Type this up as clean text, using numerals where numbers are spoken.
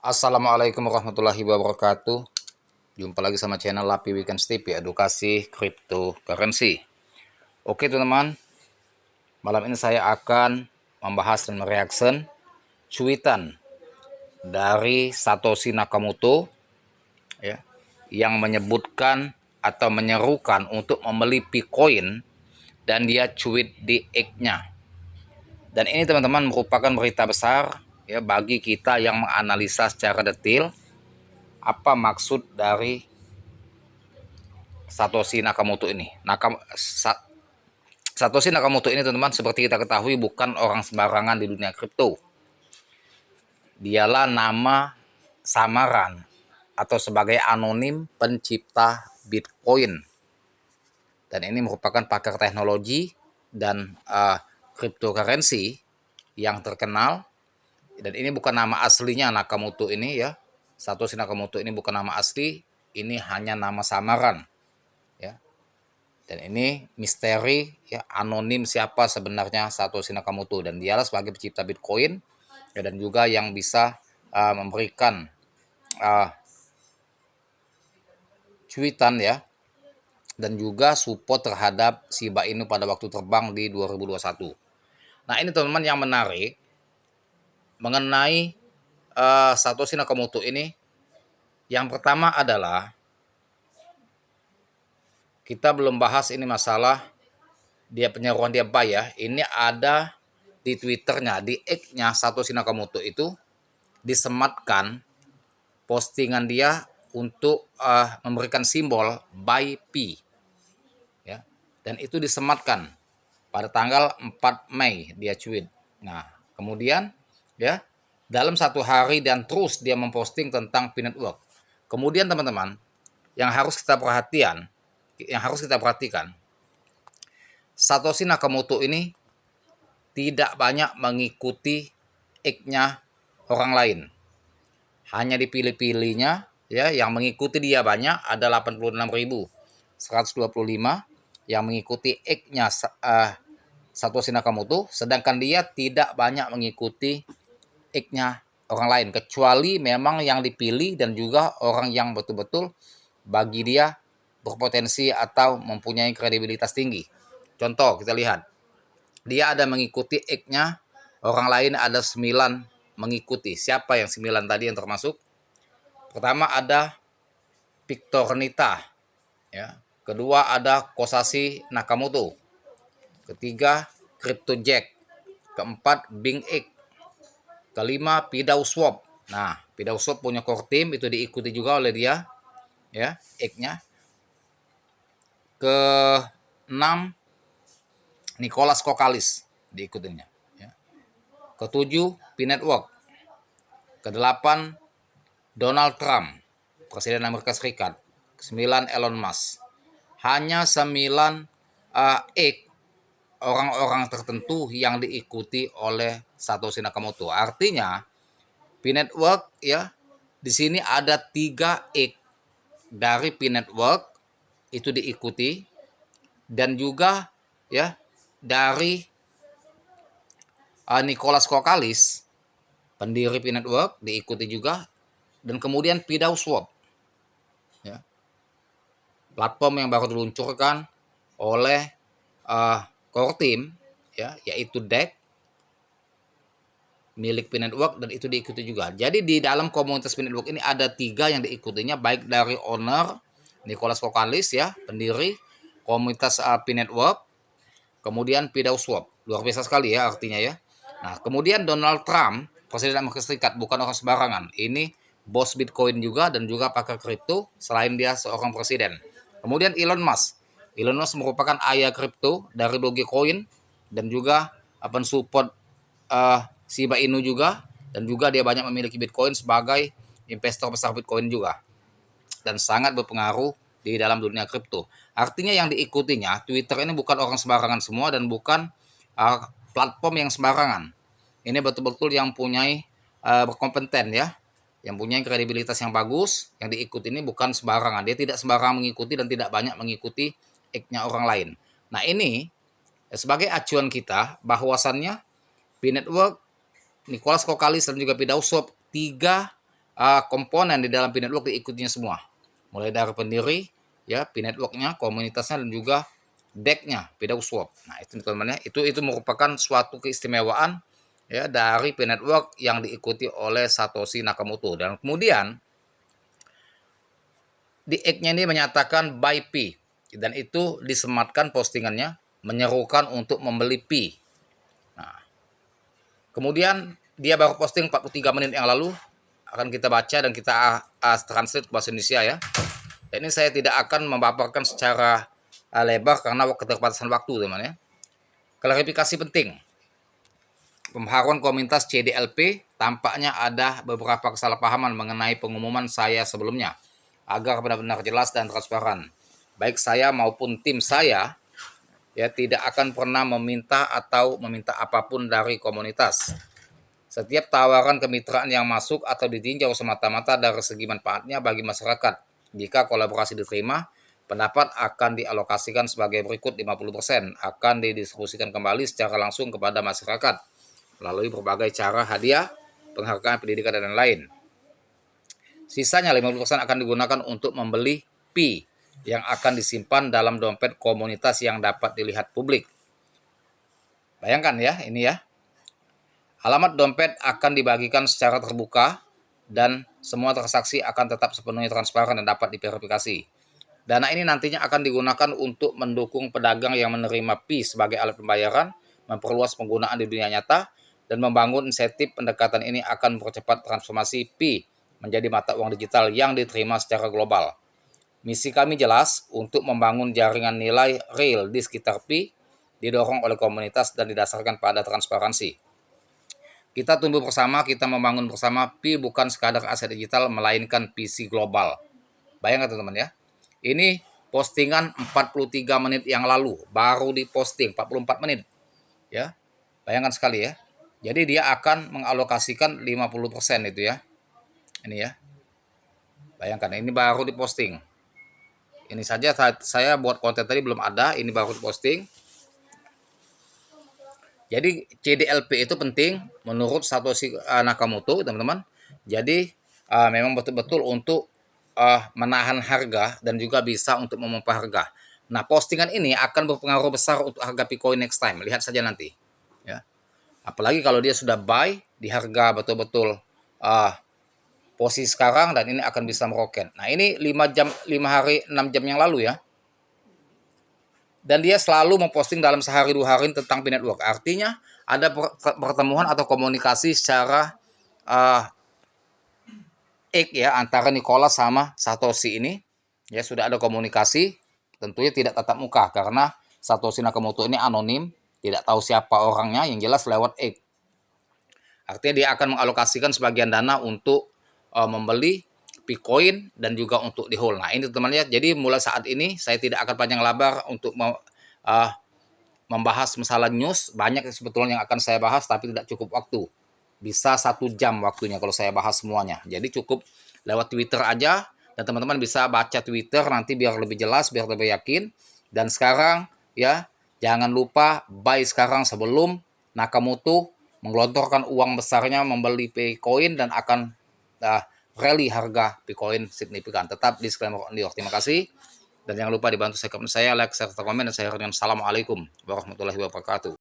Assalamualaikum warahmatullahi wabarakatuh. Jumpa lagi sama channel Lapi Weekend Tip ya, edukasi cryptocurrency. Oke teman-teman, malam ini saya akan membahas dan mereaction cuitan dari Satoshi Nakamoto ya, yang menyebutkan atau menyerukan untuk membeli Bitcoin dan dia tweet di X-nya. Dan ini teman-teman merupakan berita besar ya bagi kita yang menganalisa secara detail apa maksud dari Satoshi Nakamoto ini. Satoshi Nakamoto ini teman-teman seperti kita ketahui bukan orang sembarangan di dunia kripto. Dialah nama samaran atau sebagai anonim pencipta Bitcoin. Dan ini merupakan pakar teknologi dan cryptocurrency yang terkenal. Dan ini bukan nama aslinya Nakamoto ini ya. Satoshi Nakamoto ini bukan nama asli, ini hanya nama samaran. Ya. Dan ini misteri ya, anonim siapa sebenarnya Satoshi Nakamoto, dan dialah sebagai pencipta Bitcoin ya, dan juga yang bisa memberikan cuitan ya, dan juga support terhadap Shiba Inu pada waktu terbang di 2021. Nah ini teman-teman yang menarik mengenai Satoshi Nakamoto ini. Yang pertama adalah kita belum bahas ini masalah dia penyeruan dia buy ya. Ini ada di Twitternya, di X-nya Satoshi Nakamoto itu disematkan postingan dia untuk memberikan simbol buy P ya. Dan itu disematkan pada tanggal 4 Mei dia tweet. Nah, kemudian ya dalam satu hari dan terus dia memposting tentang P Network. Kemudian teman-teman, yang harus kita perhatikan, Satoshi Nakamoto ini tidak banyak mengikuti X-nya orang lain. Hanya dipilih-pilihnya ya, yang mengikuti dia banyak ada 86.125 yang mengikuti X-nya Satoshi Nakamoto, sedangkan dia tidak banyak mengikuti X-nya orang lain, kecuali memang yang dipilih dan juga orang yang betul-betul bagi dia berpotensi atau mempunyai kredibilitas tinggi. Contoh kita lihat, dia ada mengikuti X-nya, orang lain ada 9 mengikuti. Siapa yang 9 tadi yang termasuk? Pertama ada Victor Nita ya. Kedua ada Kosashi Nakamoto. Ketiga CryptoJack. Keempat Bing X. Kelima Pidau Swap. Nah, Pidau Swap punya core team, itu diikuti juga oleh dia ya, X-nya. Ke-6 Nicholas Kokalis diikutinya ya. Ke-7 P Network. Ke-8 Donald Trump, Presiden Amerika Serikat. Ke-9 Elon Musk. Hanya 9 X orang-orang tertentu yang diikuti oleh Satoshi Nakamoto. Artinya P Network ya, di sini ada 3 X dari P Network itu diikuti, dan juga ya dari Nicholas Kokalis, pendiri P Network, diikuti juga, dan kemudian Pidau Swap ya, platform yang baru diluncurkan oleh core team ya, yaitu DEX milik P Network, dan itu diikuti juga. Jadi di dalam komunitas P Network ini ada 3 yang diikutinya, baik dari owner Nicholas Kokalis ya, pendiri komunitas P Network, kemudian Pidau Swap. Luar biasa sekali ya artinya ya. Nah, kemudian Donald Trump, Presiden Amerika Serikat, bukan orang sembarangan. Ini bos Bitcoin juga dan juga pakar kripto selain dia seorang presiden. Kemudian Elon Musk. Elon Musk merupakan ayah kripto dari Dogecoin dan juga support Shiba Inu juga, dan juga dia banyak memiliki Bitcoin sebagai investor besar Bitcoin juga, dan sangat berpengaruh di dalam dunia kripto. Artinya yang diikutinya Twitter ini bukan orang sembarangan semua, dan bukan platform yang sembarangan. Ini betul-betul yang punyai berkompeten ya, yang punya kredibilitas yang bagus. Yang diikuti ini bukan sembarangan, dia tidak sembarangan mengikuti dan tidak banyak mengikuti X-nya orang lain. Nah ini sebagai acuan kita bahwasannya P Network, Nicholas Kokalis, dan juga Pidau Swap, 3 komponen di dalam Pi Network diikutinya semua. Mulai dari pendiri, ya, Pi Network-nya, komunitasnya, dan juga deck-nya, PidauSwap. Nah, itu teman-teman ya, itu merupakan suatu keistimewaan ya dari Pi Network yang diikuti oleh Satoshi Nakamoto. Dan kemudian di X-nya ini menyatakan buy Pi, dan itu disematkan postingannya menyerukan untuk membeli Pi. Nah, kemudian dia baru posting 43 menit yang lalu, akan kita baca dan kita translate ke bahasa Indonesia ya. Dan ini saya tidak akan memaparkan secara lebar karena keterbatasan waktu teman ya. Klarifikasi penting. Pembaharuan komunitas CDLP, tampaknya ada beberapa kesalahpahaman mengenai pengumuman saya sebelumnya, agar benar-benar jelas dan transparan. Baik saya maupun tim saya ya tidak akan pernah meminta apapun dari komunitas. Setiap tawaran kemitraan yang masuk atau ditinjau semata-mata dari segi manfaatnya bagi masyarakat. Jika kolaborasi diterima, pendapat akan dialokasikan sebagai berikut: 50% akan didistribusikan kembali secara langsung kepada masyarakat melalui berbagai cara hadiah, penghargaan, pendidikan, dan lain-lain. Sisanya 50% akan digunakan untuk membeli Pi yang akan disimpan dalam dompet komunitas yang dapat dilihat publik. Bayangkan ya, ini ya. Alamat dompet akan dibagikan secara terbuka dan semua transaksi akan tetap sepenuhnya transparan dan dapat diverifikasi. Dana ini nantinya akan digunakan untuk mendukung pedagang yang menerima Pi sebagai alat pembayaran, memperluas penggunaan di dunia nyata, dan membangun insentif. Pendekatan ini akan mempercepat transformasi Pi menjadi mata uang digital yang diterima secara global. Misi kami jelas, untuk membangun jaringan nilai real di sekitar Pi, didorong oleh komunitas dan didasarkan pada transparansi. Kita tumbuh bersama, kita membangun bersama. Pi bukan sekadar aset digital, melainkan visi global. Bayangkan teman-teman ya. Ini postingan 43 menit yang lalu, baru diposting 44 menit. Ya. Bayangkan sekali ya. Jadi dia akan mengalokasikan 50% itu ya. Ini ya. Bayangkan ini baru diposting. Ini saja saya buat konten tadi belum ada, ini baru diposting. Jadi CDLP itu penting menurut Satoshi Nakamoto, teman-teman. Jadi memang betul-betul untuk menahan harga dan juga bisa untuk memompa harga. Nah, postingan ini akan berpengaruh besar untuk harga Bitcoin next time. Lihat saja nanti. Ya. Apalagi kalau dia sudah buy di harga betul-betul posisi sekarang, dan ini akan bisa meroket. Nah, ini 5 hari 6 jam yang lalu ya. Dan dia selalu memposting dalam sehari 2 hari tentang Pi Network. Artinya ada pertemuan atau komunikasi secara ya antara Nicholas sama Satoshi ini. Ya, sudah ada komunikasi, tentunya tidak tatap muka karena Satoshi Nakamoto ini anonim, tidak tahu siapa orangnya, yang jelas lewat X. Artinya dia akan mengalokasikan sebagian dana untuk membeli Bitcoin dan juga untuk di hold. Nah, ini teman-teman ya. Jadi mulai saat ini saya tidak akan panjang lebar untuk membahas masalah news. Banyak sebetulnya yang akan saya bahas, tapi tidak cukup waktu. Bisa 1 jam waktunya kalau saya bahas semuanya. Jadi cukup lewat Twitter aja, dan teman-teman bisa baca Twitter nanti biar lebih jelas, biar lebih yakin. Dan sekarang ya, jangan lupa buy sekarang sebelum Nakamoto menggelontorkan uang besarnya membeli Bitcoin dan akan rally harga Bitcoin signifikan. Tetap disclaimer on the Terima kasih. Dan jangan lupa dibantu saya, like, share, komen, dan saya Assalamualaikum warahmatullahi wabarakatuh.